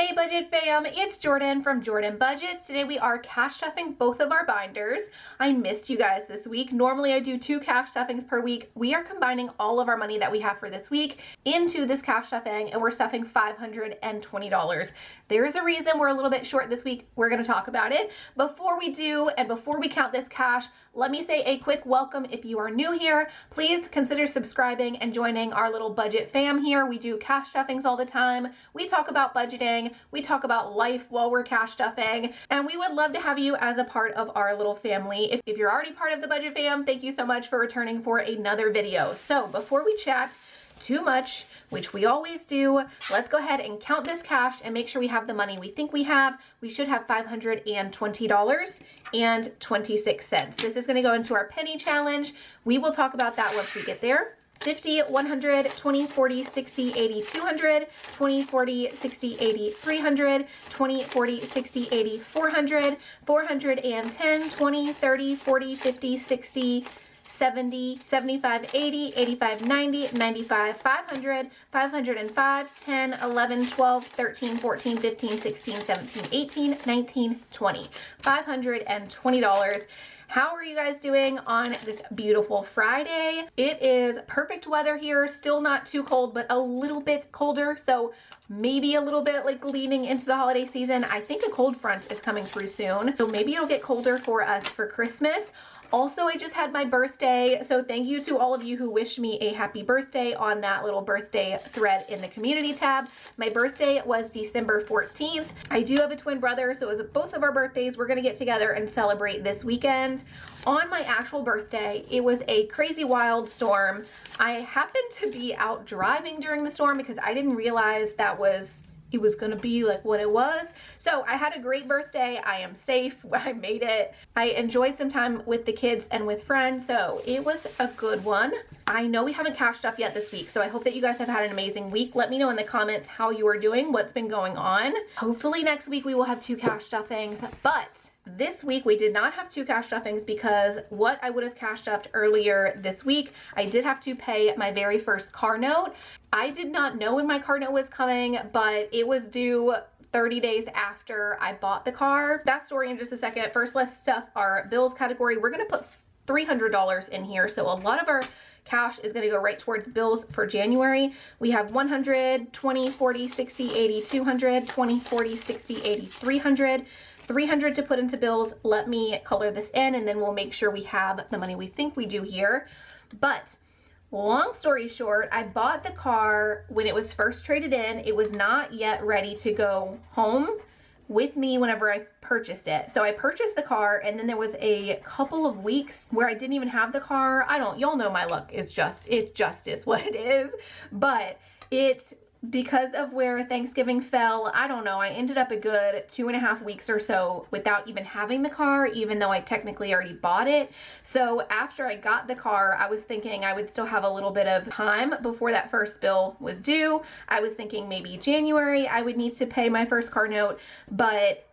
Hey Budget Fam, it's Jordan from Jordan Budgets. Today we are cash stuffing both of our binders. I missed you guys this week. Normally I do 2 cash stuffings per week. We are combining all of our money that we have for this week into this cash stuffing, and we're stuffing $520. There is a reason we're a little bit short this week. We're going to talk about it. Before we do, and before we count this cash, let me say a quick welcome if you are new here. Please consider subscribing and joining our little budget fam here. We do cash stuffings all the time. We talk about budgeting. We talk about life while we're cash stuffing, and we would love to have you as a part of our little family. If you're already part of the budget fam, thank you so much for returning for another video. So before we chat too much, which we always do, let's go ahead and count this cash and make sure we have the money we think we have. We should have $520.26. This is going to go into our penny challenge. We will talk about that once we get there. 50, 100, 20, 40, 60, 80, 200, 20, 40, 60, 80, 300, 20, 40, 60, 80, 400, 410, 20, 30, 40, 50, 60, 70, 75, 80, 85, 90, 95, 500, 505, 10, 11, 12, 13, 14, 15, 16, 17, 18, 19, 20. $520. How are you guys doing on this beautiful Friday? It is perfect weather here, still not too cold, but a little bit colder. So maybe a little bit like leaning into the holiday season. I think a cold front is coming through soon. So maybe it'll get colder for us for Christmas. Also, I just had my birthday, so thank you to all of you who wished me a happy birthday on that little birthday thread in the community tab. My birthday was December 14th. I do have a twin brother, so it was both of our birthdays. We're gonna get together and celebrate this weekend. On my actual birthday, it was a crazy wild storm. I happened to be out driving during the storm because I didn't realize it was gonna be like what it was. So I had a great birthday. I am safe. I made it. I enjoyed some time with the kids and with friends, so it was a good one. I know we haven't cashed up yet this week, so I hope that you guys have had an amazing week. Let me know in the comments how you are doing, what's been going on. Hopefully next week we will have 2 cash stuffings, but this week we did not have 2 cash stuffings because what I would have cash stuffed earlier this week, I did have to pay my very first car note. I did not know when my car note was coming, but it was due 30 days after I bought the car. That story in just a second. First, let's stuff our bills category. We're gonna put $300 in here, so a lot of our cash is gonna go right towards bills for January. We have 100, 20, 40, 60, 80, 200, 20, 40, 60, 80, 300. 300 to put into bills. Let me color this in and then we'll make sure we have the money we think we do here. But long story short, I bought the car when it was first traded in. It was not yet ready to go home with me whenever I purchased it. So I purchased the car and then there was a couple of weeks where I didn't even have the car. Y'all know my luck is it just is what it is. But because of where Thanksgiving fell, I don't know, I ended up a good 2.5 weeks or so without even having the car, even though I technically already bought it. So after I got the car, I was thinking I would still have a little bit of time before that first bill was due. I was thinking maybe January I would need to pay my first car note, but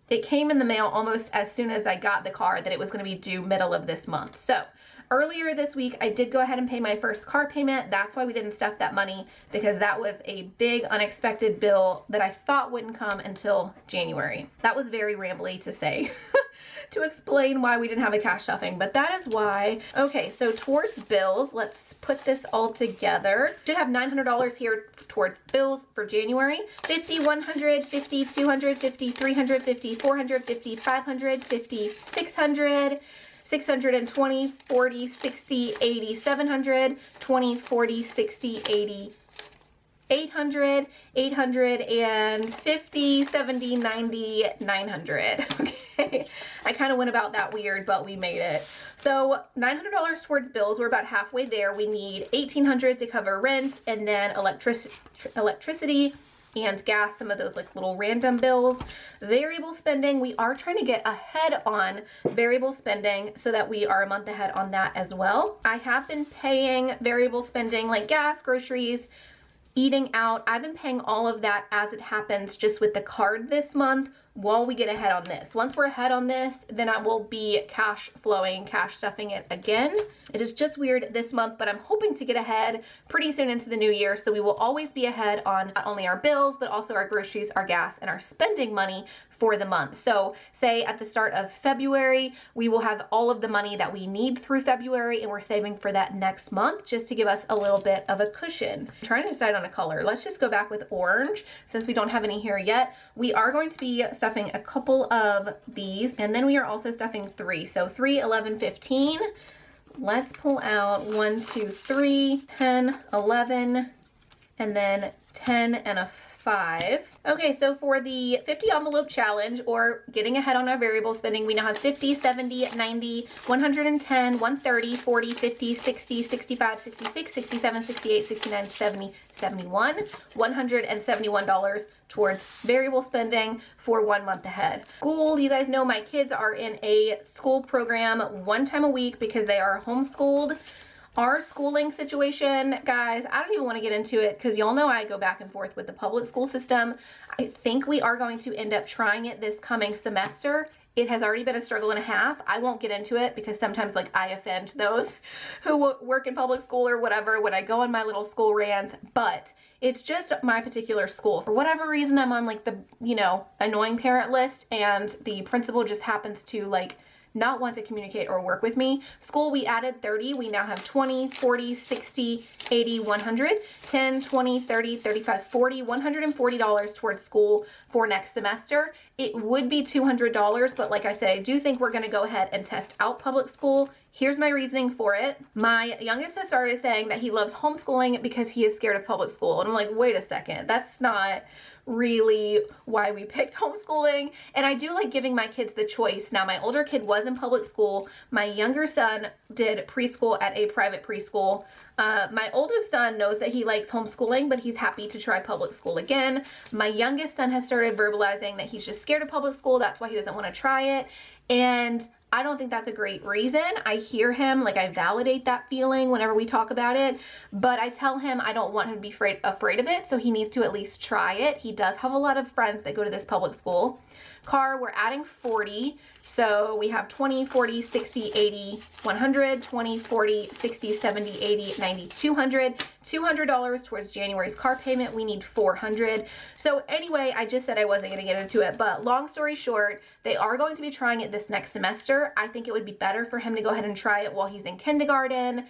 it came in the mail almost as soon as I got the car that it was going to be due middle of this month. So earlier this week, I did go ahead and pay my first car payment. That's why we didn't stuff that money, because that was a big unexpected bill that I thought wouldn't come until January. That was very rambly to say to explain why we didn't have a cash stuffing, but that is why. Okay, so towards bills, let's put this all together. Should have $900 here towards bills for January. 50, 100, 50, 200, 50, 300, 50, 400, 50, 500, 50, 600, 620, 40, 60, 80, 700, 20, 40, 60, 80, 800, 850, 70, 90, 900. Okay, I kind of went about that weird, but we made it. So $900 towards bills, we're about halfway there. We need $1,800 to cover rent and then electricity and gas, some of those like little random bills. Variable spending, we are trying to get ahead on variable spending so that we are a month ahead on that as well. I have been paying variable spending like gas, groceries, eating out. I've been paying all of that as it happens just with the card this month while we get ahead on this. Once we're ahead on this, then I will be cash flowing, cash stuffing it again. It is just weird this month, but I'm hoping to get ahead pretty soon into the new year. So we will always be ahead on not only our bills, but also our groceries, our gas, and our spending money for the month. So say at the start of February, we will have all of the money that we need through February, and we're saving for that next month just to give us a little bit of a cushion. I'm trying to decide on a color. Let's just go back with orange since we don't have any here yet. We are going to be stuffing a couple of these, and then we are also stuffing 3. So 3, 11, 15. Let's pull out 1, 2, 3, 10, 11, and then 10 and a 5. Okay, so for the 50 envelope challenge, or getting ahead on our variable spending, we now have 50, 70, 90, 110, 130, 40, 50, 60, 65, 66, 67, 68, 69, 70, 71, $171 towards variable spending for 1 month ahead. School, you guys know my kids are in a school program 1 time a week because they are homeschooled. Our schooling situation, guys, I don't even want to get into it because y'all know I go back and forth with the public school system. I think we are going to end up trying it this coming semester. It has already been a struggle and a half. I won't get into it because sometimes like I offend those who work in public school or whatever when I go on my little school rants, but it's just my particular school. For whatever reason, I'm on like the, you know, annoying parent list, and the principal just happens to like not want to communicate or work with me. School, we added 30. We now have 20, 40, 60, 80, 100, 10, 20, 30, 35, 40, $140 towards school for next semester. It would be $200, but like I said, I do think we're gonna go ahead and test out public school. Here's my reasoning for it. My youngest has started saying that he loves homeschooling because he is scared of public school. And I'm like, wait a second, that's not really why we picked homeschooling. And I do like giving my kids the choice. Now, my older kid was in public school. My younger son did preschool at a private preschool. My oldest son knows that he likes homeschooling, but he's happy to try public school again. My youngest son has started verbalizing that he's just scared of public school. That's why he doesn't want to try it. And I don't think that's a great reason. I hear him, like I validate that feeling whenever we talk about it, but I tell him I don't want him to be afraid of it, so he needs to at least try it. He does have a lot of friends that go to this public school. Car, we're adding 40, so we have 20, 40, 60, 80, 100, 20, 40, 60, 70, 80, 90, 200, $200 towards January's car payment. We need 400. So anyway, I just said I wasn't going to get into it, but long story short, they are going to be trying it this next semester. I think it would be better for him to go ahead and try it while he's in kindergarten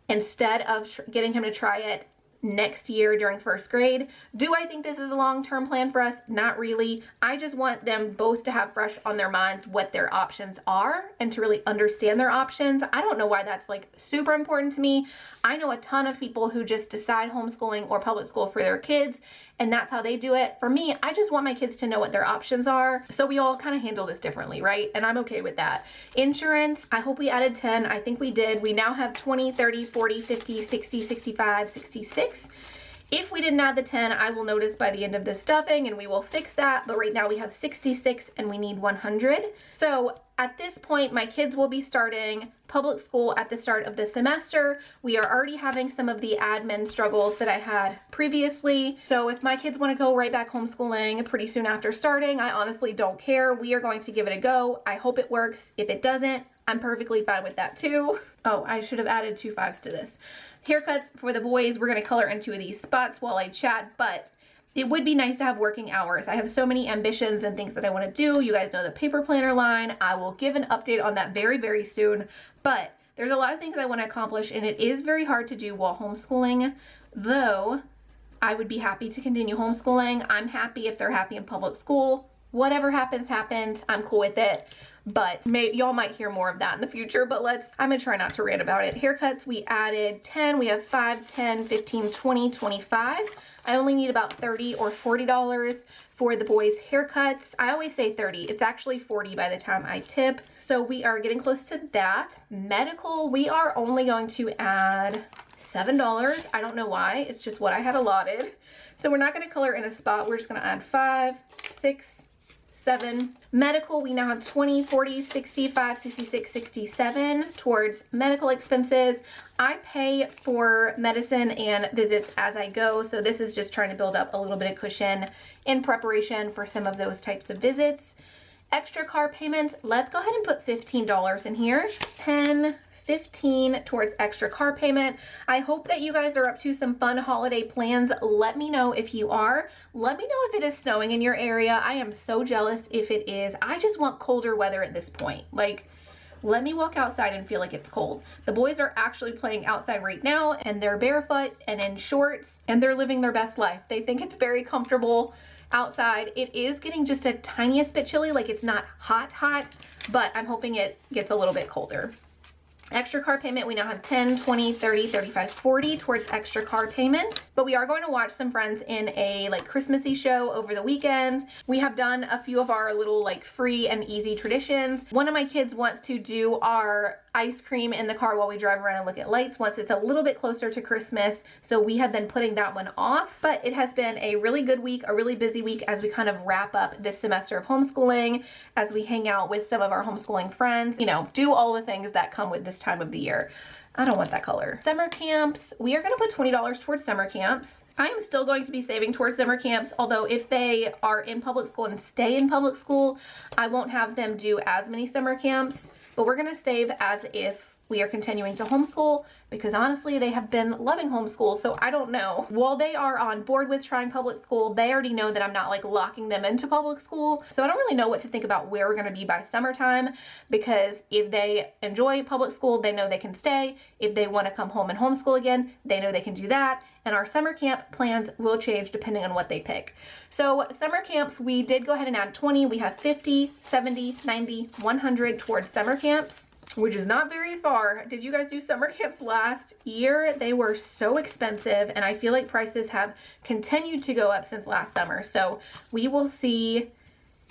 instead of getting him to try it next year during 1st grade. Do I think this is a long-term plan for us? Not really. I just want them both to have fresh on their minds what their options are and to really understand their options. I don't know why that's like super important to me. I know a ton of people who just decide homeschooling or public school for their kids, and that's how they do it. For me, I just want my kids to know what their options are. So we all kind of handle this differently, right? And I'm okay with that. Insurance, I hope we added 10. I think we did. We now have 20, 30, 40, 50, 60, 65, 66. If we didn't add the 10, I will notice by the end of this stuffing and we will fix that. But right now we have 66 and we need 100. So at this point, my kids will be starting public school at the start of the semester. We are already having some of the admin struggles that I had previously. So if my kids want to go right back homeschooling pretty soon after starting, I honestly don't care. We are going to give it a go. I hope it works. If it doesn't, I'm perfectly fine with that too. Oh, I should have added 2 5s to this. Haircuts for the boys, we're going to color in 2 of these spots while I chat, but it would be nice to have working hours. I have so many ambitions and things that I want to do. You guys know the paper planner line. I will give an update on that very, very soon, but there's a lot of things I want to accomplish, and it is very hard to do while homeschooling, though I would be happy to continue homeschooling. I'm happy if they're happy in public school. Whatever happens, happens. I'm cool with it. But y'all might hear more of that in the future, but I'm gonna try not to rant about it. Haircuts, we added 10, we have 5, 10, 15, 20, 25. I only need about $30 or $40 for the boys' haircuts. I always say 30, it's actually 40 by the time I tip. So we are getting close to that. Medical, we are only going to add $7. I don't know why, it's just what I had allotted. So we're not gonna color in a spot, we're just gonna add 5, 6, 7. Medical, we now have 20, 40, 65, 66, 67 towards medical expenses. I pay for medicine and visits as I go, so this is just trying to build up a little bit of cushion in preparation for some of those types of visits. Extra car payments, let's go ahead and put $15 in here. 10, 15 towards extra car payment. I hope that you guys are up to some fun holiday plans. Let me know if you are. Let me know if it is snowing in your area. I am so jealous if it is. I just want colder weather at this point. Like, let me walk outside and feel like it's cold. The boys are actually playing outside right now, and they're barefoot and in shorts, and they're living their best life. They think it's very comfortable outside. It is getting just a tiniest bit chilly, like it's not hot, but I'm hoping it gets a little bit colder. Extra car payment, we now have 10, 20, 30, 35, 40 towards extra car payment. But we are going to watch some friends in a like Christmassy show over the weekend. We have done a few of our little like free and easy traditions. One of my kids wants to do our ice cream in the car while we drive around and look at lights once it's a little bit closer to Christmas. So we have been putting that one off, but it has been a really good week, a really busy week as we kind of wrap up this semester of homeschooling, as we hang out with some of our homeschooling friends, you know, do all the things that come with this time of the year. I don't want that color. Summer camps, we are going to put $20 towards summer camps. I am still going to be saving towards summer camps, although if they are in public school and stay in public school, I won't have them do as many summer camps. But we're going to save as if we are continuing to homeschool, because honestly, they have been loving homeschool. So I don't know. While they are on board with trying public school, they already know that I'm not like locking them into public school. So I don't really know what to think about where we're going to be by summertime, because if they enjoy public school, they know they can stay. If they want to come home and homeschool again, they know they can do that. And our summer camp plans will change depending on what they pick. So summer camps, we did go ahead and add 20. We have 50, 70, 90, 100 towards summer camps, which is not very far. Did you guys do summer camps last year? They were so expensive, and I feel like prices have continued to go up since last summer. So we will see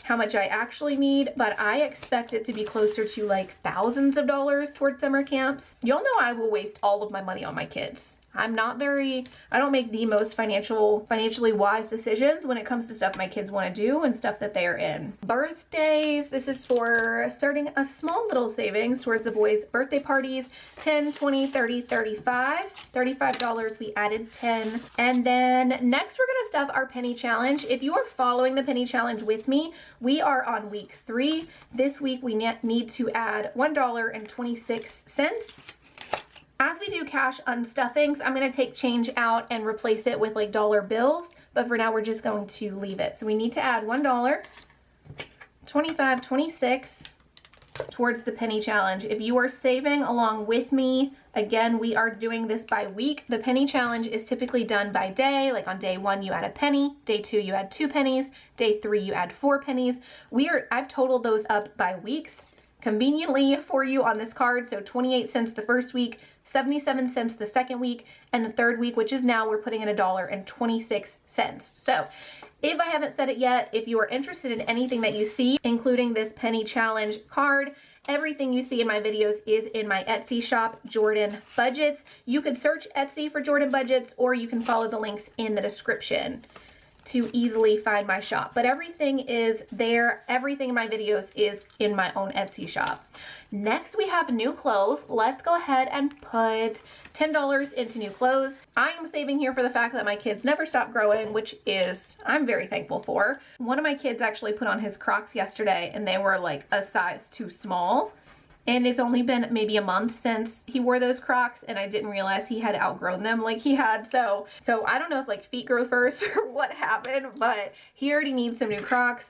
how much I actually need, but I expect it to be closer to like thousands of dollars towards summer camps. Y'all know I will waste all of my money on my kids. I don't make the most financially wise decisions when it comes to stuff my kids want to do and stuff that they are in. Birthdays, this is for starting a small little savings towards the boys' birthday parties. 10, 20, 30, 35. $35, we added 10. And then next we're gonna stuff our penny challenge. If you are following the penny challenge with me, we are on week 3. This week we need to add $1.26. As we do cash unstuffings, I'm going to take change out and replace it with like dollar bills, but for now we're just going to leave it. So we need to add $1, 25, 26 towards the penny challenge. If you are saving along with me, again, we are doing this by week. The penny challenge is typically done by day. Like on day 1, you add a penny. Day 2, you add 2 pennies. Day 3, you add 4 pennies. I've totaled those up by weeks conveniently for you on this card. So 28 cents the first week, 77 cents the second week, and the third week, which is now, we're putting in $1.26. So if I haven't said it yet, if you are interested in anything that you see, including this penny challenge card, everything you see in my videos is in my Etsy shop, Jordan Budgets. You could search Etsy for Jordan Budgets, or you can follow the links in the description to easily find my shop. But everything is there. Everything in my videos is in my own Etsy shop. Next, we have new clothes. Let's go ahead and put $10 into new clothes. I am saving here for the fact that my kids never stop growing, which is, I'm very thankful for. One of my kids actually put on his Crocs yesterday, and they were like a size too small. And it's only been maybe a month since he wore those Crocs, and I didn't realize he had outgrown them like he had. So I don't know if like feet grow first or what happened, but he already needs some new Crocs.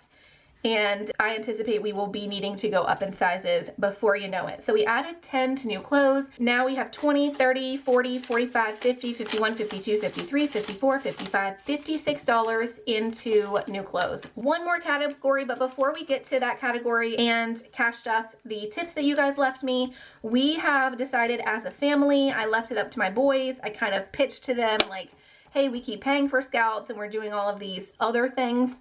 And I anticipate we will be needing to go up in sizes before you know it. So we added 10 to new clothes. Now we have 20, 30, 40, 45, 50, 51, 52, 53, 54, 55, $56 into new clothes. One more category, but before we get to that category and cash stuff, the tips that you guys left me, we have decided as a family, I left it up to my boys. I kind of pitched to them like, hey, we keep paying for scouts and we're doing all of these other things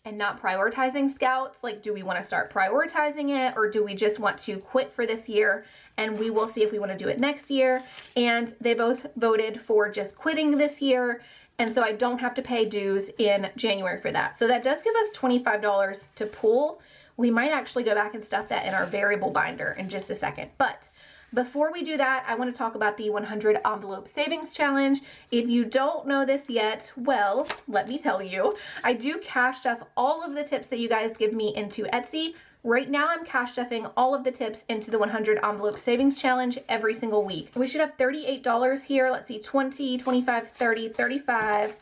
and not prioritizing scouts. Like, do we want to start prioritizing it, or do we just want to quit for this year and we will see if we want to do it next year? And they both voted for just quitting this year. And so I don't have to pay dues in January for that. So that does give us $25 to pool. We might actually go back and stuff that in our variable binder in just a second. But before we do that, I want to talk about the 100 envelope savings challenge. If you don't know this yet, well, let me tell you, I do cash stuff all of the tips that you guys give me into Etsy. Right now, I'm cash stuffing all of the tips into the 100 envelope savings challenge every single week. We should have $38 here. Let's see, 20, 25, 30, 35,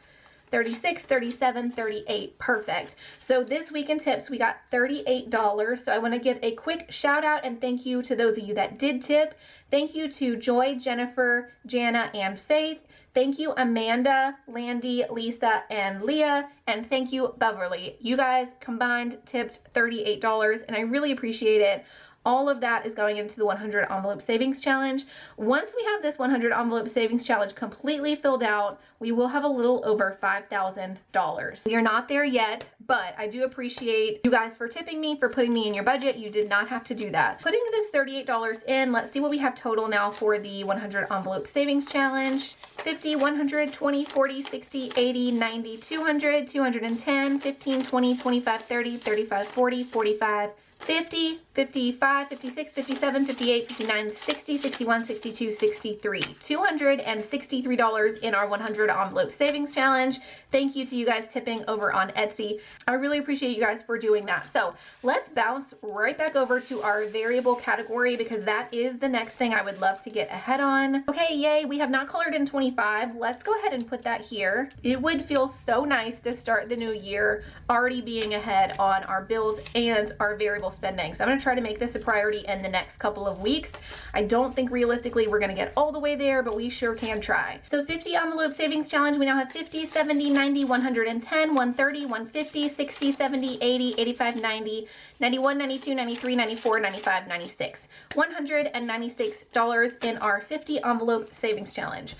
36, 37, 38. Perfect. So this week in tips, we got $38. So I want to give a quick shout out and thank you to those of you that did tip. Thank you to Joy, Jennifer, Jana, and Faith. Thank you, Amanda, Landy, Lisa, and Leah. And thank you, Beverly. You guys combined tipped $38, and I really appreciate it. All of that is going into the 100 envelope savings challenge. Once we have this 100 envelope savings challenge completely filled out, we will have a little over $5,000. We are not there yet, but I do appreciate you guys for tipping me, for putting me in your budget. You did not have to do that. Putting this $38 in, let's see what we have total now for the 100 envelope savings challenge. 50, 100, 20, 40, 60, 80, 90, 200, 210, 15, 20, 25, 30, 35, 40, 45, 50, 55, 56, 57, 58, 59, 60, 61, 62, 63. $263 in our 100 envelope savings challenge. Thank you to you guys tipping over on Etsy. I really appreciate you guys for doing that. So let's bounce right back over to our variable category because that is the next thing I would love to get ahead on. Okay, yay, we have not colored in 25. Let's go ahead and put that here. It would feel so nice to start the new year already being ahead on our bills and our variable spending. So I'm going to try to make this a priority in the next couple of weeks. I don't think realistically we're going to get all the way there, but we sure can try. So 50 envelope savings challenge, we now have 50, 70, 90, 110, 130, 150, 60, 70, 80, 85, 90, 91, 92, 93, 94, 95, 96. $196 in our 50 envelope savings challenge.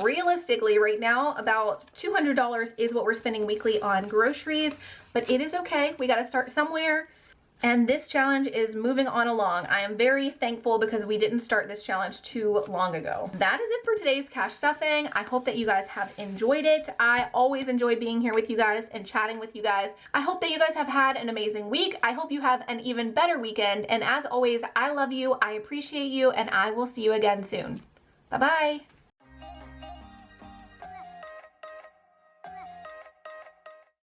Realistically, right now, about $200 is what we're spending weekly on groceries, but it is okay. We got to start somewhere. And this challenge is moving on along. I am very thankful because we didn't start this challenge too long ago. That is it for today's cash stuffing. I hope that you guys have enjoyed it. I always enjoy being here with you guys and chatting with you guys. I hope that you guys have had an amazing week. I hope you have an even better weekend. And as always, I love you, I appreciate you, and I will see you again soon. Bye-bye.